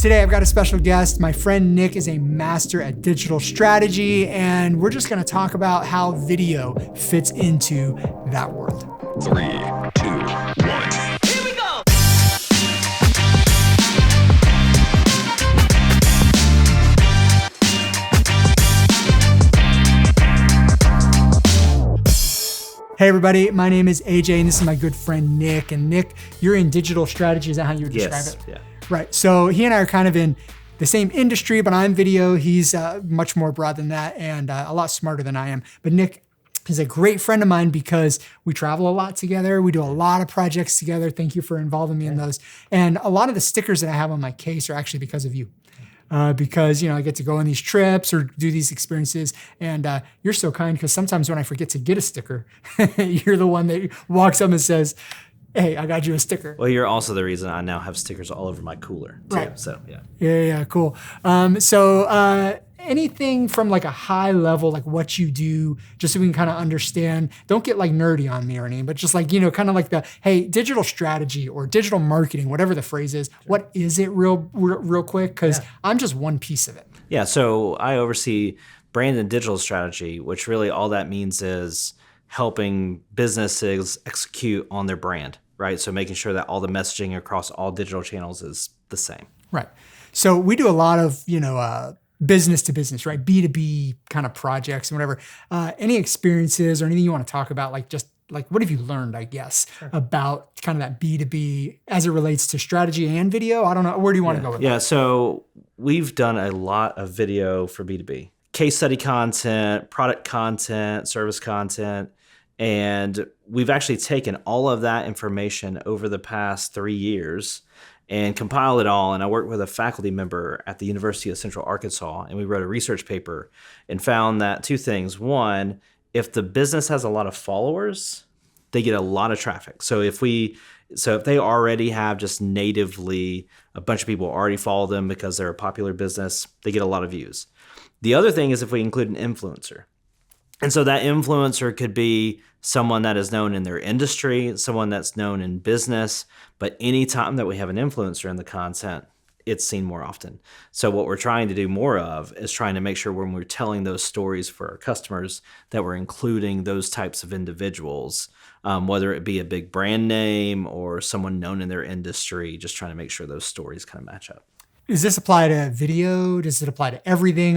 Today, I've got a special guest. My friend Nick is a master at digital strategy, and we're just going to talk about how video fits into that world. 3, 2, 1. Here we go! Hey everybody, my name is AJ, and this is my good friend Nick. And Nick, you're in digital strategy. Is that how you would describe it? Yeah. Right. So he and I are kind of in the same industry, but I'm video. He's much more broad than that and a lot smarter than I am. But Nick is a great friend of mine because we travel a lot together. We do a lot of projects together. Thank you for involving me in those. And a lot of the stickers that I have on my case are actually because of you. Because, I get to go on these trips or do these experiences. And you're so kind because sometimes when I forget to get a sticker, you're the one that walks up and says, hey, I got you a sticker. Well, you're also the reason I now have stickers all over my cooler, too. Right. So, yeah. Yeah, cool. So anything from like a high level, like what you do, just so we can kind of understand, don't get like nerdy on me or anything, but just like, kind of like hey, digital strategy or digital marketing, whatever the phrase is, What is it real quick? Because I'm just one piece of it. Yeah, so I oversee brand and digital strategy, which really all that means is helping businesses execute on their brand, right? So making sure that all the messaging across all digital channels is the same. Right. So we do a lot of, business to business, right? B2B kind of projects and whatever. Any experiences or anything you want to talk about, what have you learned, I guess, about kind of that B2B as it relates to strategy and video? I don't know. Where do you want to go with that? Yeah, so we've done a lot of video for B2B. Case study content, product content, service content. And we've actually taken all of that information over the past 3 years and compiled it all. And I worked with a faculty member at the University of Central Arkansas, and we wrote a research paper and found that two things. One, if the business has a lot of followers, they get a lot of traffic. So if they already have just natively a bunch of people already follow them because they're a popular business, they get a lot of views. The other thing is if we include an influencer. And so that influencer could be someone that is known in their industry, someone that's known in business, but anytime that we have an influencer in the content, it's seen more often. So what we're trying to do more of is trying to make sure when we're telling those stories for our customers that we're including those types of individuals, whether it be a big brand name or someone known in their industry, just trying to make sure those stories kind of match up. Does this apply to video? Does it apply to everything?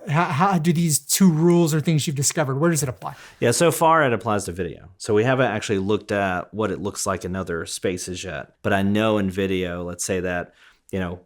How do these two rules or things you've discovered, where does it apply? Yeah, so far it applies to video. So we haven't actually looked at what it looks like in other spaces yet. But I know in video, let's say that,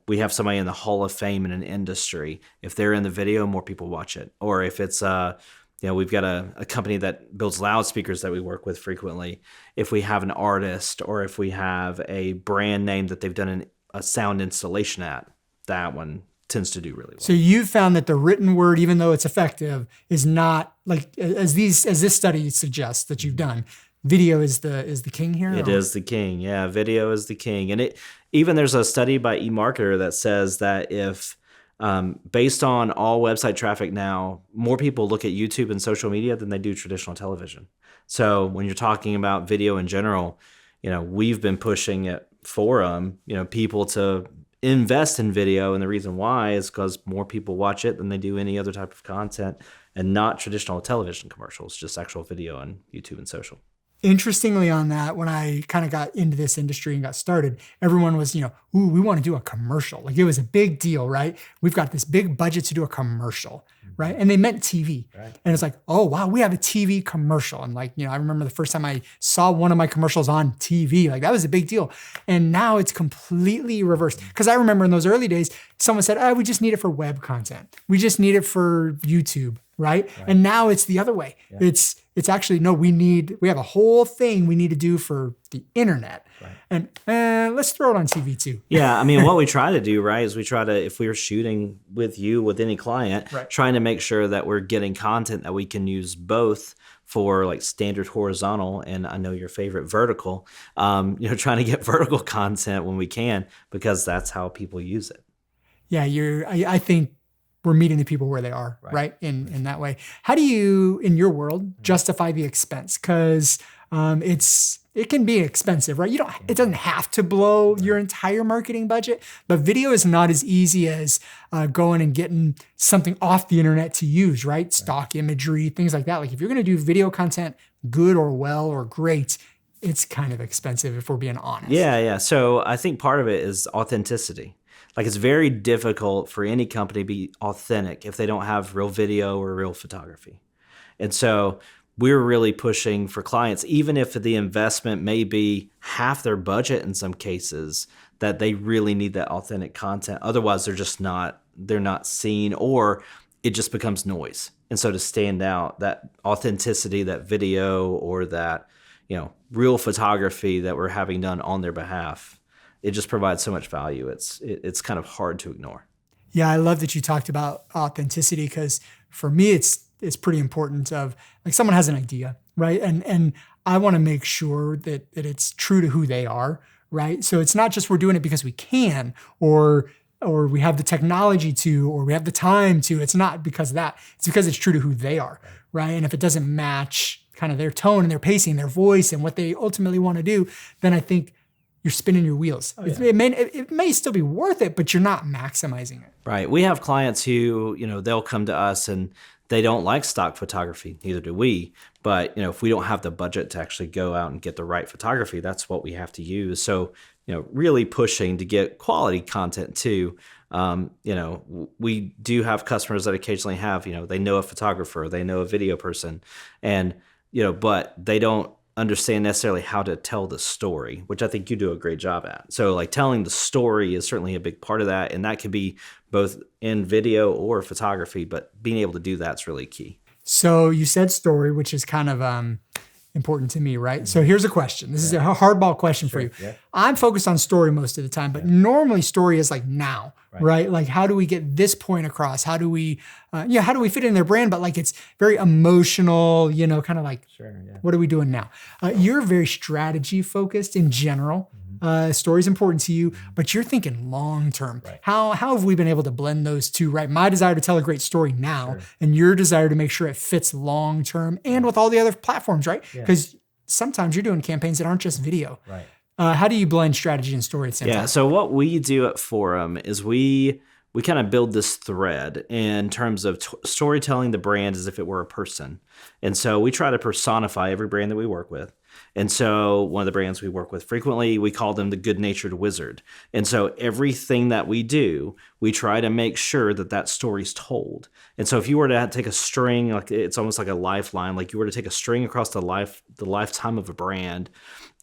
we have somebody in the Hall of Fame in an industry. If they're in the video, more people watch it. Or if it's, we've got a company that builds loudspeakers that we work with frequently. If we have an artist or if we have a brand name that they've done a sound installation at, that one tends to do really well. So you found that the written word, even though it's effective, is not like as this study suggests that you've done. Video is the king here. It is the king. Yeah, video is the king. And there's a study by eMarketer that says that if based on all website traffic now, more people look at YouTube and social media than they do traditional television. So when you're talking about video in general, we've been pushing it for people to invest in video, and the reason why is because more people watch it than they do any other type of content, and not traditional television commercials, just actual video on YouTube and social. Interestingly on that, when I kind of got into this industry and got started, everyone was, we want to do a commercial. Like it was a big deal, right? We've got this big budget to do a commercial, right? And they meant TV. Right. And it's like, oh, wow, we have a TV commercial. And I remember the first time I saw one of my commercials on TV, that was a big deal. And now it's completely reversed. Because I remember in those early days, someone said, we just need it for web content. We just need it for YouTube, right? And now it's the other way. Yeah. It's actually, no, we have a whole thing we need to do for the internet. Right. And let's throw it on TV too. Yeah, what we try to do, right, is we try to, if we're shooting with any client, trying to make sure that we're getting content that we can use both for standard horizontal, and I know your favorite vertical, trying to get vertical content when we can, because that's how people use it. Yeah, I think we're meeting the people where they are, right? In that way. How do you, in your world, justify the expense? Because it's it can be expensive, right? It doesn't have to blow your entire marketing budget, but video is not as easy as going and getting something off the internet to use, right? Stock imagery, things like that. Like if you're going to do video content good or well or great, it's kind of expensive if we're being honest. Yeah. So I think part of it is authenticity. Like it's very difficult for any company to be authentic if they don't have real video or real photography. And so we're really pushing for clients, even if the investment may be half their budget in some cases, that they really need that authentic content. Otherwise, they're not seen, or it just becomes noise. And so to stand out, that authenticity, that video, or that, real photography that we're having done on their behalf, it just provides so much value. It's kind of hard to ignore. Yeah, I love that you talked about authenticity, because for me, it's pretty important. Of like, someone has an idea, right? And I want to make sure that it's true to who they are, right? So it's not just we're doing it because we can, or we have the technology to, or we have the time to. It's not because of that. It's because it's true to who they are, right? And if it doesn't match kind of their tone and their pacing, their voice, and what they ultimately want to do, then I think you're spinning your wheels. Oh, yeah. It may still be worth it, but you're not maximizing it. Right. We have clients who, they'll come to us and they don't like stock photography. Neither do we. But, if we don't have the budget to actually go out and get the right photography, that's what we have to use. So, really pushing to get quality content too. We do have customers that occasionally have, they know a photographer, they know a video person, and, but they don't understand necessarily how to tell the story, which I think you do a great job at. So like telling the story is certainly a big part of that. And that could be both in video or photography, but being able to do that's really key. So you said story, which is kind of important to me, right? Mm-hmm. So here's a question. This is a hardball question for you. Yeah. I'm focused on story most of the time, but normally story is like now, right? Like how do we get this point across? How do we, how do we fit in their brand? But like it's very emotional, kind of like, what are we doing now? You're very strategy focused in general. Story is important to you, but you're thinking long term. Right. How have we been able to blend those two, right? My desire to tell a great story now, and your desire to make sure it fits long term and with all the other platforms, right? Because sometimes you're doing campaigns that aren't just video. Right. How do you blend strategy and story at the same time? So what we do at Forum is we kind of build this thread in terms of storytelling the brand as if it were a person. And so we try to personify every brand that we work with. And so one of the brands we work with frequently, we call them the good-natured wizard. And so everything that we do, we try to make sure that that story's told. And so if you were to take a string, like it's almost like a lifeline, like you were to take a string across the lifetime of a brand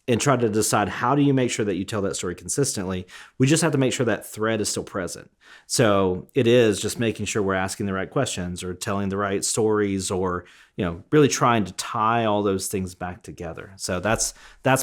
and try to decide how do you make sure that you tell that story consistently, we just have to make sure that thread is still present. So it is just making sure we're asking the right questions or telling the right stories, or really trying to tie all those things back together. So that's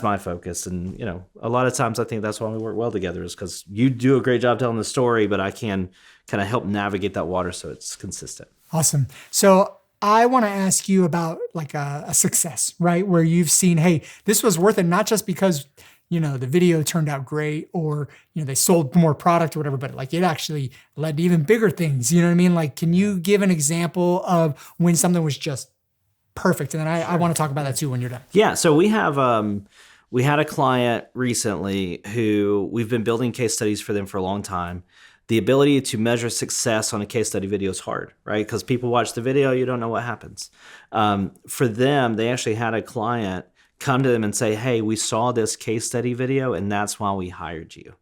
my focus. And a lot of times I think that's why we work well together, is because you do a great job telling the story, but I can kind of help navigate that water so it's consistent. Awesome. So I want to ask you about like a success, right? Where you've seen, hey, this was worth it, not just because, the video turned out great, or, they sold more product or whatever, but like it actually led to even bigger things. You know what I mean? Like, can you give an example of when something was just perfect? And then I want to talk about that too when you're done. Yeah. So we had a client recently who we've been building case studies for them for a long time. The ability to measure success on a case study video is hard, right? Because people watch the video, you don't know what happens. For them, they actually had a client come to them and say, hey, we saw this case study video and that's why we hired you.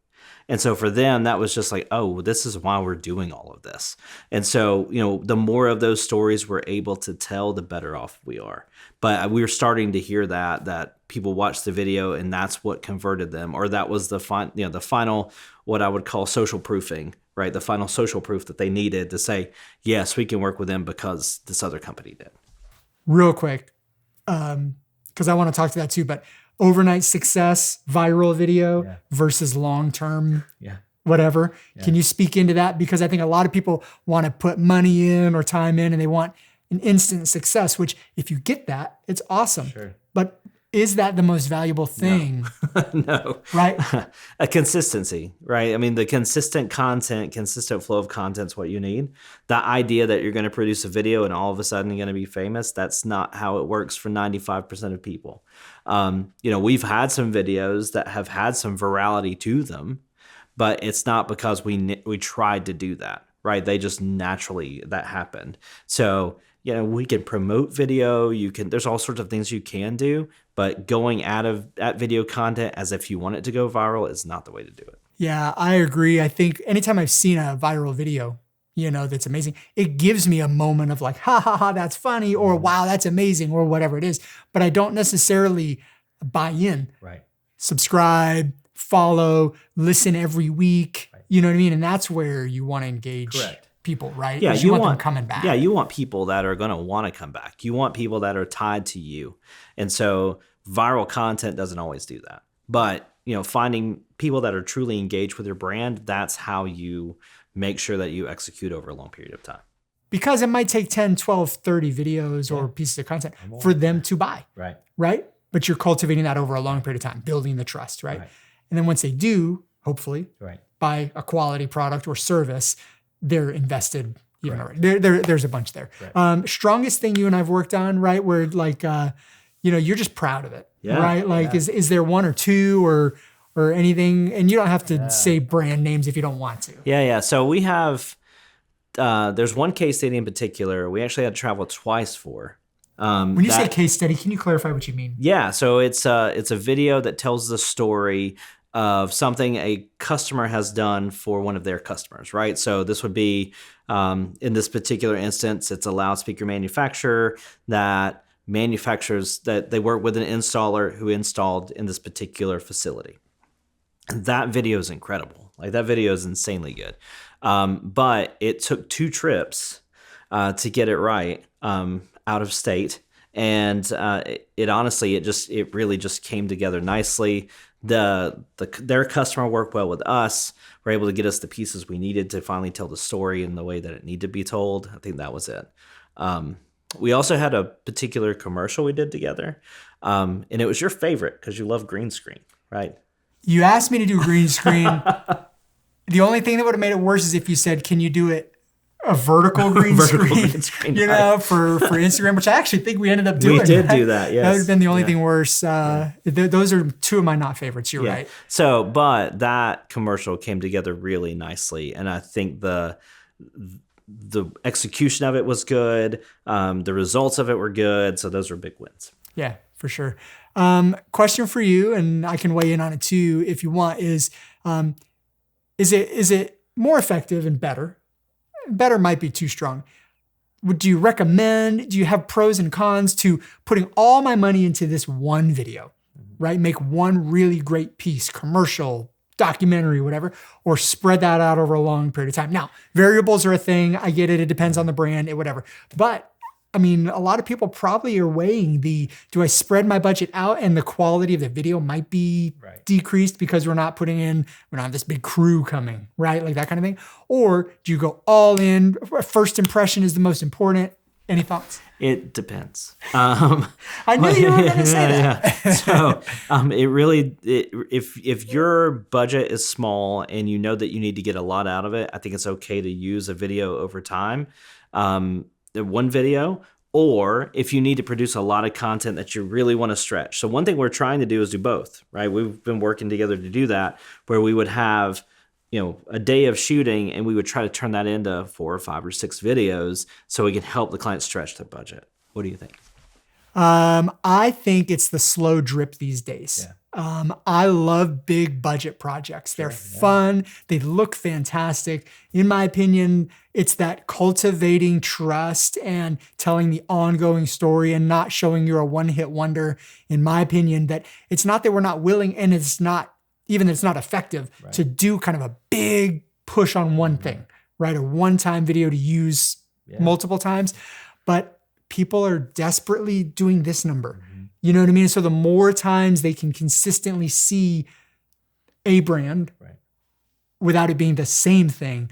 And so for them, that was just like, oh, this is why we're doing all of this. And so, the more of those stories we're able to tell, the better off we are. But we're starting to hear that people watch the video and that's what converted them, or that was the final, what I would call social proofing, right? The final social proof that they needed to say, yes, we can work with them because this other company did. Real quick, because I want to talk to that too, but overnight success, viral video versus long-term, whatever. Yeah. Can you speak into that? Because I think a lot of people want to put money in or time in and they want an instant success, which if you get that, it's awesome. Sure. But is that the most valuable thing? No. Right? A consistency, right? I mean, the consistent content, consistent flow of content is what you need. The idea that you're going to produce a video and all of a sudden you're going to be famous, that's not how it works for 95% of people. We've had some videos that have had some virality to them, but it's not because we tried to do that, right? They just naturally, that happened. So, we can promote video. There's all sorts of things you can do, but going at video content as if you want it to go viral is not the way to do it. Yeah, I agree. I think anytime I've seen a viral video, that's amazing, it gives me a moment of like, ha ha ha, that's funny, or wow, that's amazing, or whatever it is. But I don't necessarily buy in. Right. Subscribe, follow, listen every week. Right. You know what I mean? And that's where you want to engage. Correct. People, right? Yeah, you want them coming back. Yeah, you want people that are going to want to come back. You want people that are tied to you. And so viral content doesn't always do that. But, finding people that are truly engaged with your brand, that's how you make sure that you execute over a long period of time. Because it might take 10, 12, 30 videos or pieces of content for them to buy. Right. Right? But you're cultivating that over a long period of time, building the trust, right? And then once they do, hopefully, buy a quality product or service, they're invested even already. There's a bunch there. Right. Strongest thing you and I've worked on, right? Where like, you're just proud of it, right? Like, is there one or two or anything? And you don't have to say brand names if you don't want to. Yeah. So we have, there's one case study in particular we actually had to travel twice for. When you say case study, can you clarify what you mean? Yeah. So it's a video that tells the story of something a customer has done for one of their customers, right? So this would be, in this particular instance, it's a loudspeaker manufacturer that manufactures, that they work with an installer who installed in this particular facility. And that video is incredible. Like, that video is insanely good. But it took 2 trips to get it right, out of state. And it honestly, it really just came together nicely. Their customer worked well with us. Were able to get us the pieces we needed to finally tell the story in the way that it needed to be told. I think that was it. We also had a particular commercial we did together, and it was your favorite because you love green screen, right? You asked me to do green screen. The only thing that would have made it worse is if you said, "Can you do it a vertical green screen?" For Instagram, which I actually think we ended up doing. We did do that, yes. That would have been the only thing worse. Those are 2 of my not favorites. You're right. So, but that commercial came together really nicely, and I think the execution of it was good. The results of it were good. So those were big wins. Yeah, for sure. Question for you, and I can weigh in on it too if you want, is it more effective and better? Better might be too strong. Do you recommend, do you have pros and cons to putting all my money into this one video, right? Make one really great piece, commercial, documentary, whatever, or spread that out over a long period of time? Now, variables are a thing. I get it. It depends on the brand, whatever. But I mean, a lot of people probably are weighing do I spread my budget out and the quality of the video might be decreased because we don't have this big crew coming, right? Like that kind of thing. Or do you go all in? First impression is the most important. Any thoughts? It depends. I knew you were going to say that. Yeah. So if your budget is small and you know that you need to get a lot out of it, I think it's okay to use a video over time. One video, or if you need to produce a lot of content that you really want to stretch. So one thing we're trying to do is do both, right? We've been working together to do that, where we would have, a day of shooting and we would try to turn that into 4 or 5 or 6 videos so we can help the client stretch their budget. What do you think? I think it's the slow drip these days. Yeah. I love big budget projects. They're fun. They look fantastic. In my opinion, it's that cultivating trust and telling the ongoing story and not showing you're a one-hit wonder. In my opinion, that it's not that we're not willing, and it's not even that it's not effective to do kind of a big push on one thing, right? A one-time video to use multiple times. But people are desperately doing this number. You know what I mean? So the more times they can consistently see a brand without it being the same thing,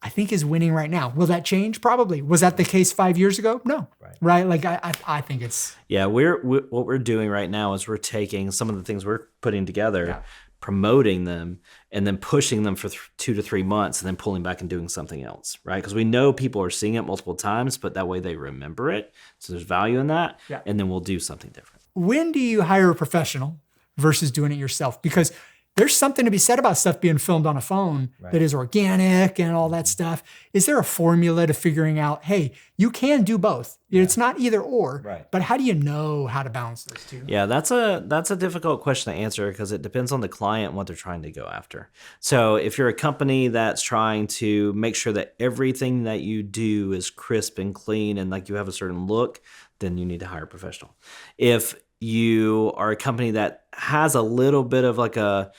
I think is winning right now. Will that change? Probably. Was that the case 5 years ago? No. Right? Like I think it's. Yeah, what we're doing right now is we're taking some of the things we're putting together, promoting them, and then pushing them for 2 to 3 months, and then pulling back and doing something else, right? Because we know people are seeing it multiple times, but that way they remember it. So there's value in that, and then we'll do something different. When do you hire a professional versus doing it yourself? Because there's something to be said about stuff being filmed on a phone that is organic and all that stuff. Is there a formula to figuring out, hey, you can do both? It's not either or, but how do you know how to balance those two? Yeah, that's a difficult question to answer because it depends on the client and what they're trying to go after. So if you're a company that's trying to make sure that everything that you do is crisp and clean and like you have a certain look, then you need to hire a professional. If you are a company that has a little bit of like a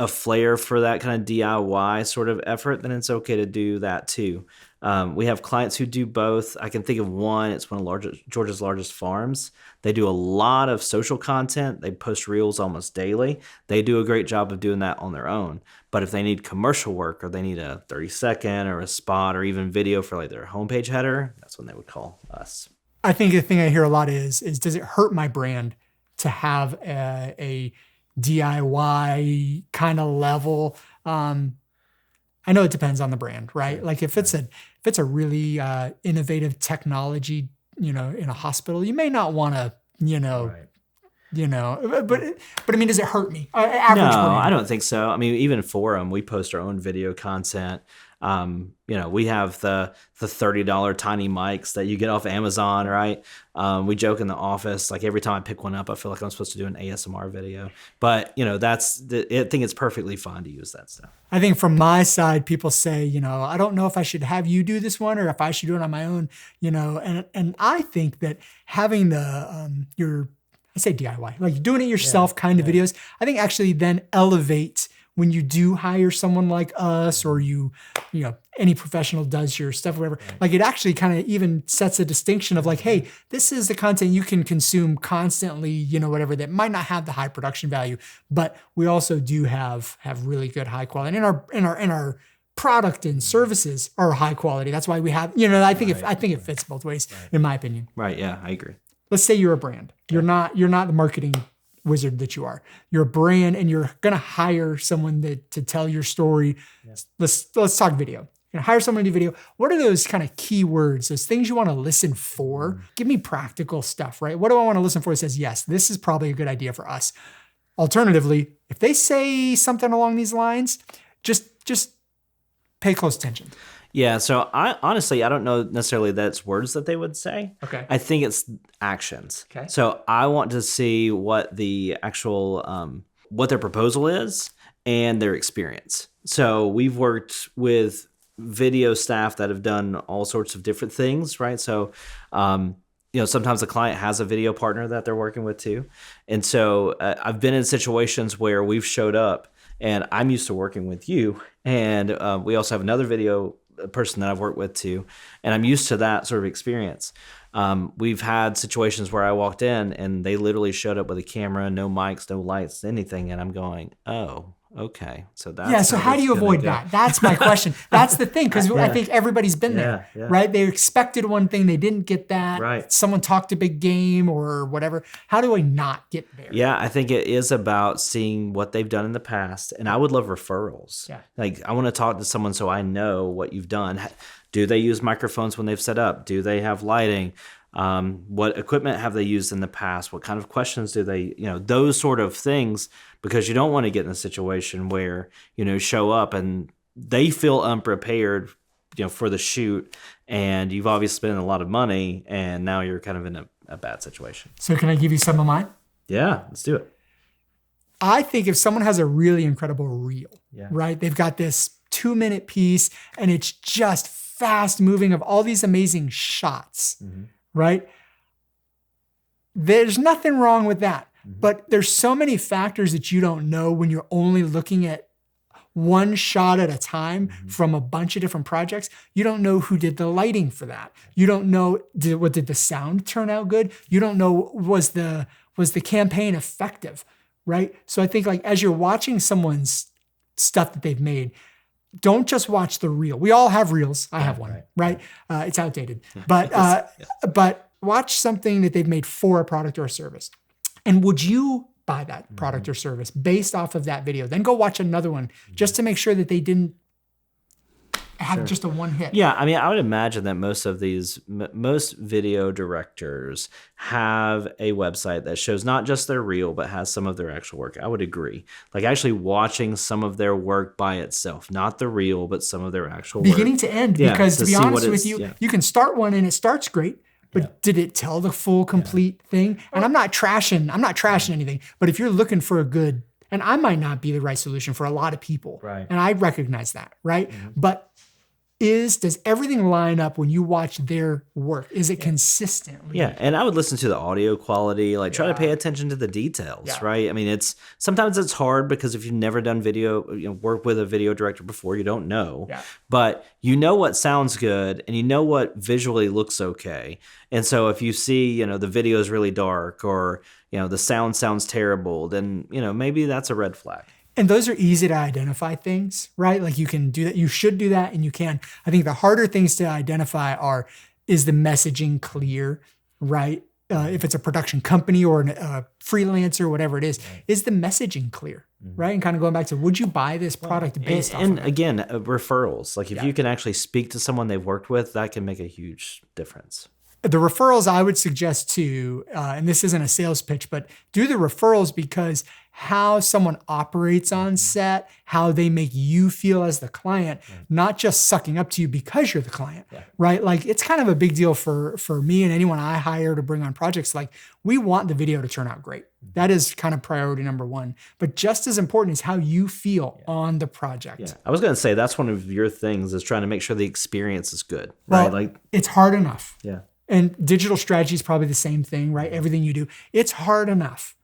flair for that kind of DIY sort of effort, then it's okay to do that too. We have clients who do both. I can think of one. It's one of Georgia's largest farms. They do a lot of social content. They post reels almost daily. They do a great job of doing that on their own. But if they need commercial work or they need a 30-second or a spot or even video for like their homepage header, that's when they would call us. I think the thing I hear a lot is does it hurt my brand to have a DIY kind of level? I know it depends on the brand, right? Like if it's a really innovative technology, in a hospital, you may not want to, but I mean, does it hurt me? Average No, brand. I don't think so. I mean, even for them, we post our own video content. We have the $30 tiny mics that you get off Amazon, right? We joke in the office, like every time I pick one up, I feel like I'm supposed to do an ASMR video. But, I think it's perfectly fine to use that stuff. I think from my side, people say, I don't know if I should have you do this one or if I should do it on my own, and I think that having I say DIY, like doing it yourself kind of videos, I think actually then elevates when you do hire someone like us or any professional does your stuff, or whatever, like it actually kind of even sets a distinction of like, hey, this is the content you can consume constantly, whatever, that might not have the high production value, but we also do have really good high quality. And our product and services are high quality. That's why we have, I think it fits both ways, in my opinion. Right. Yeah, I agree. Let's say you're a brand. You're not the marketing wizard that you are. You're a brand and you're going to hire someone to tell your story. Let's talk video. You're going to hire someone to do video. What are those kind of keywords, those things you want to listen for? Give me practical stuff, right? What do I want to listen for that says, yes, this is probably a good idea for us. Alternatively, if they say something along these lines, just pay close attention. Yeah, so I don't know necessarily that it's words that they would say. Okay. I think it's actions. Okay. So I want to see what the actual, what their proposal is and their experience. So we've worked with video staff that have done all sorts of different things, right? So, sometimes the client has a video partner that they're working with too. And so I've been in situations where we've showed up and I'm used to working with you. And we also have another video person that I've worked with too, and I'm used to that sort of experience. We've had situations where I walked in and they literally showed up with a camera, no mics, no lights, anything, and I'm going, oh, okay. So that's so how do you avoid that? That's my question. That's the thing, because I think everybody's been there, right? They expected one thing, they didn't get that. Right. Someone talked a big game or whatever. How do I not get there? Yeah, I think it is about seeing what they've done in the past, and I would love referrals. Yeah. Like I want to talk to someone so I know what you've done. Do they use microphones when they've set up? Do they have lighting? What equipment have they used in the past? What kind of questions do they, those sort of things, because you don't want to get in a situation where, show up and they feel unprepared, for the shoot, and you've obviously spent a lot of money and now you're kind of in a bad situation. So can I give you some of mine? Yeah, let's do it. I think if someone has a really incredible reel, right? They've got this 2-minute piece and it's just fast moving of all these amazing shots, right? There's nothing wrong with that. But there's so many factors that you don't know when you're only looking at one shot at a time from a bunch of different projects. You don't know who did the lighting for that. You don't know, did the sound turn out good? You don't know, was the campaign effective, right? So I think like as you're watching someone's stuff that they've made, don't just watch the reel. We all have reels. I have one, right? It's outdated, but watch something that they've made for a product or a service. And would you buy that product or service based off of that video? Then go watch another one just to make sure that they didn't have just a one hit. Yeah, I mean, I would imagine that most video directors have a website that shows not just their reel, but has some of their actual work. I would agree. Like actually watching some of their work by itself, not the reel, but some of their actual beginning work. to end. Because to be honest with you, yeah. you can start one and it starts great. But did it tell the full, complete thing? And I'm not trashing anything. But if you're looking for a good, and I might not be the right solution for a lot of people, right? And I recognize that, right? But does everything line up when you watch their work? Is it consistent? Yeah, and I would listen to the audio quality, like try to pay attention to the details, right? I mean, sometimes it's hard because if you've never done video, work with a video director before, you don't know. Yeah. But you know what sounds good and you know what visually looks okay. And so if you see, the video is really dark or, the sound sounds terrible, then, maybe that's a red flag. And those are easy to identify things, right? Like you can do that. You should do that and you can. I think the harder things to identify is the messaging clear, right? If it's a production company or a freelancer, whatever it is the messaging clear, right? And kind of going back to, would you buy this product based off of it? And again, referrals. Like if you can actually speak to someone they've worked with, that can make a huge difference. The referrals I would suggest too, and this isn't a sales pitch, but do the referrals because how someone operates on set, how they make you feel as the client, not just sucking up to you because you're the client, right? Like it's kind of a big deal for me and anyone I hire to bring on projects. Like we want the video to turn out great. That is kind of priority number one. But just as important is how you feel on the project. Yeah. I was going to say that's one of your things is trying to make sure the experience is good, right? Well, like it's hard enough. Yeah. And digital strategy is probably the same thing, right? Everything you do, it's hard enough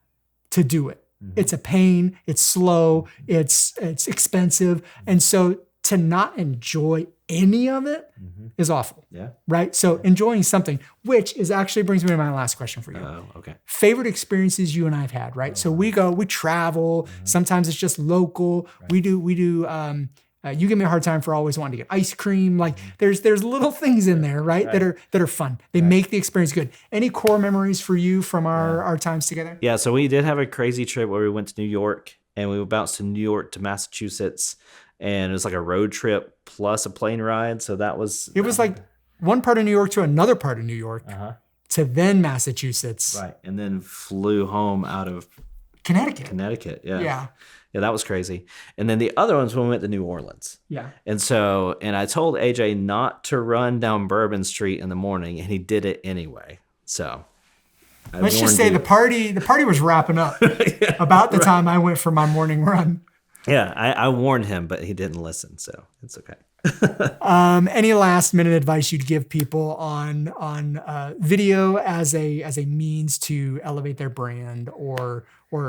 to do it. It's a pain, it's slow, it's expensive. And so to not enjoy any of it is awful. Yeah. Right? So enjoying something, which actually brings me to my last question for you. Oh, okay. Favorite experiences you and I have had, right? So we travel, sometimes it's just local. Right. We do you give me a hard time for always wanting to get ice cream. Like there's little things in there, right? That are fun. They make the experience good. Any core memories for you from our times together? Yeah, so we did have a crazy trip where we went to New York and we bounced to New York to Massachusetts, and it was like a road trip plus a plane ride. So that was like one part of New York to another part of New York to then Massachusetts. Right. And then flew home out of Connecticut. Yeah. Yeah, that was crazy. And then the other ones when we went to New Orleans. Yeah. And I told AJ not to run down Bourbon Street in the morning, and he did it anyway. So let's just say the party was wrapping up about the time I went for my morning run. Yeah, I warned him, but he didn't listen, so it's okay. Any last minute advice you'd give people on video as a means to elevate their brand or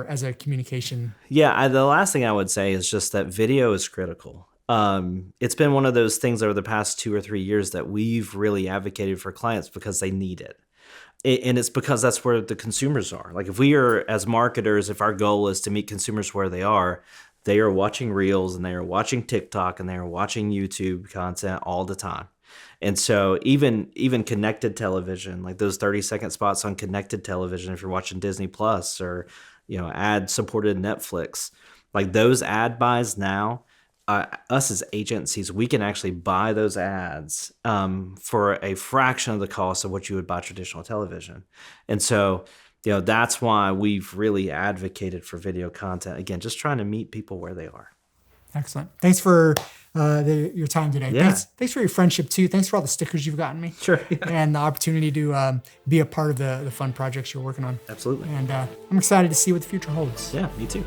as a communication? Yeah, the last thing I would say is just that video is critical. It's been one of those things over the past 2 or 3 years that we've really advocated for clients because they need it. And it's because that's where the consumers are. Like if we are, as marketers, if our goal is to meet consumers where they are watching Reels and they are watching TikTok and they are watching YouTube content all the time. And so even connected television, like those 30-second spots on connected television, if you're watching Disney Plus or, ad supported Netflix, like those ad buys now, us as agencies, we can actually buy those ads for a fraction of the cost of what you would buy traditional television. And so, that's why we've really advocated for video content. Again, just trying to meet people where they are. Excellent. Thanks for your time today. Yeah. Thanks for your friendship too. Thanks for all the stickers you've gotten me. Sure. Yeah. And the opportunity to be a part of the fun projects you're working on. Absolutely. And I'm excited to see what the future holds. Yeah, me too.